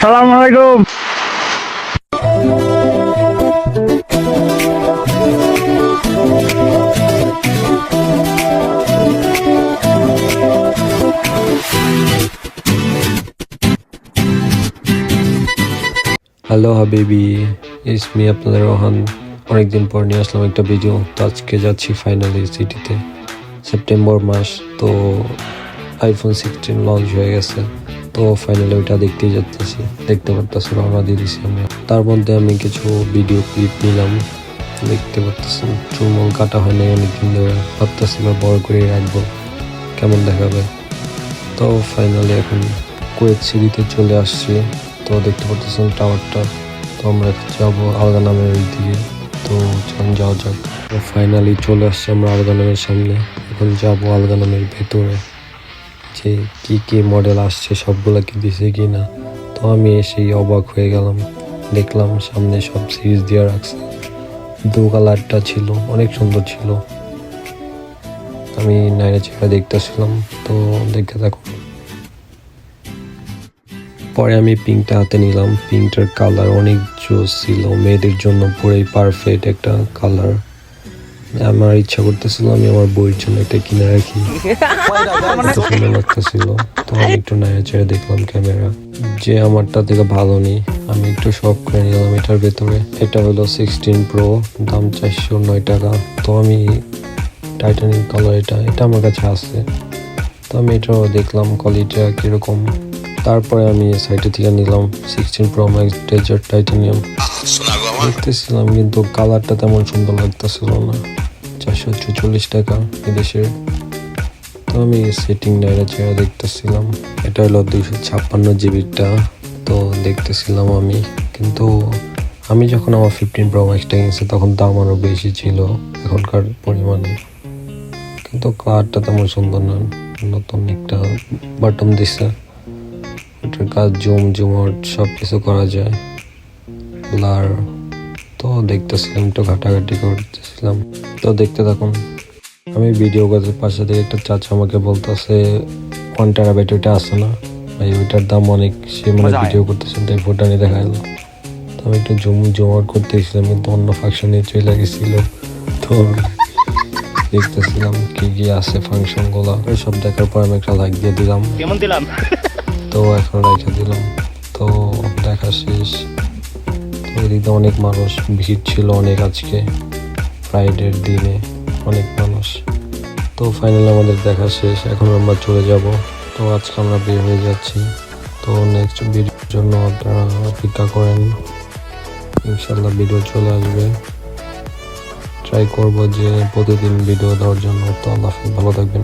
আসসালামু আলাইকুম। হ্যালো হাবিবি, ইটস মি আপনাদের রোহান। অনেকদিন পর নিয়ে আসলাম একটা ভিডিও। তো আজকে যাচ্ছি ফাইনালি সিটিতে। সেপ্টেম্বর মাস, তো আইফোন 16 লঞ্চ হয়ে গেছে। তো ফাইনালি ওইটা দেখতেই যাচ্ছি। দেখতে পারতেছি রওনা দিয়ে দিছি আমরা। তার মধ্যে আমি কিছু ভিডিও ক্লিপ নিলাম। দেখতে পারতেছি চুলমুল কাটা হয় নাই অনেকদিন ধরে, ভাবতেছি বড় করে রাখবো, কেমন দেখাবে। তো ফাইনালি এখন কুয়েত সিটিতে চলে আসছি। তো দেখতে পাচ্ছেন টাওয়ারটা। তো আমরা যাবো আলগানামের ওই দিকে। তো চলুন যাওয়া যাক। ফাইনালি চলে আসছি আমরা আলগানামের সামনে। এখন যাবো আলগানামের ভেতরে, যে কি কি মডেল আসছে সবগুলা কি দিছে কি না। তো আমি এসেই অবাক হয়ে গেলাম, দেখলাম সামনে সব সিরিজ দিয়ে রাখছে। ব্লু কালারটা ছিল, অনেক সুন্দর ছিল। আমি নাইরা চেহারা দেখতেছিলাম, তো দেখে থাকুন। পরে আমি পিঙ্কটা হাতে নিলাম। পিঙ্কটার কালার অনেক জোস ছিল, মেয়েদের জন্য পুরোই পারফেক্ট একটা কালার। আমার ইচ্ছা করতেছিল আমি আমার বইয়ের জন্য একটা কিনে রাখি, সুন্দর লাগতেছিল। তো আমি একটু নাড়া চেড়ে দেখলাম ক্যামেরা, যে আমারটা থেকে ভালো নেই। আমি একটু শখ করে নিলাম এটার ভেতরে। এটা হলো 16 প্রো, দাম 409 টাকা। তো আমি টাইটানিক কালার, এটা আমার কাছে আছে। তো আমি এটাও দেখলাম কোয়ালিটিটা কিরকম। তারপরে আমি সাইটে থেকে নিলাম 16 প্রো ম্যাক্স ডেজার্ট টাইটানিয়াম। দেখতেছিলাম কিন্তু কালারটা তেমন সুন্দর লাগতেছিল না। 444 টাকা এদেশের। তো আমি সেটিং নাইরা চেহারা দেখতেছিলাম। এটা হলো 256 জিবিটা। তো দেখতেছিলাম আমি, কিন্তু আমি যখন আমার 15 প্রো ম্যাক্সটা কিনছি তখন দাম আরও বেশি ছিল এখনকার পরিমাণে। কিন্তু কালারটা তেমন সুন্দর না। নতুন একটা বাটন দিছে, এটার কাজ জুম আউট সব কিছু করা যায়। ব্লার। তো দেখতেছিলাম, একটু ঘাটাঘাটি করতেছিলাম। তো দেখতে থাকুন। আমি ভিডিও করতে পাশে থেকে একটা চাচা আমাকে বলতেছে 1 টেরাবাইট ওইটা আছে না ভাই, ওইটার দাম অনেক। সে মানে ভিডিও করতেছেন তাই ফোটা নিয়ে দেখাইলো। তো আমি একটু জুম আউট করতেছিলাম, কিন্তু অন্য ফাংশনে চলে গেছিল। তো দেখতেছিলাম কি কি আছে ফাংশন গুলা। সব দেখার পর আমি একটা লাইক দিয়ে দিলাম। কেমন দিলাম? তো এখন রেখে দিলাম। তো দেখা শেষ। তো এদিকে অনেক মানুষ, ভিড় ছিল অনেক আজকে ফ্রাইডের দিনে, অনেক মানুষ। তো ফাইনালি আমাদের দেখা শেষ, এখন আমরা চলে যাব। তো আজকে আমরা বের হয়ে যাচ্ছি। তো নেক্সট ভিডিওর জন্য আপনারা অপেক্ষা করেন, ইনশাল্লাহ ভিডিও চলে আসবে। ট্রাই করবো যে প্রতিদিন ভিডিও দেওয়ার জন্য। তো আল্লাহ হাফেজ, ভালো থাকবেন।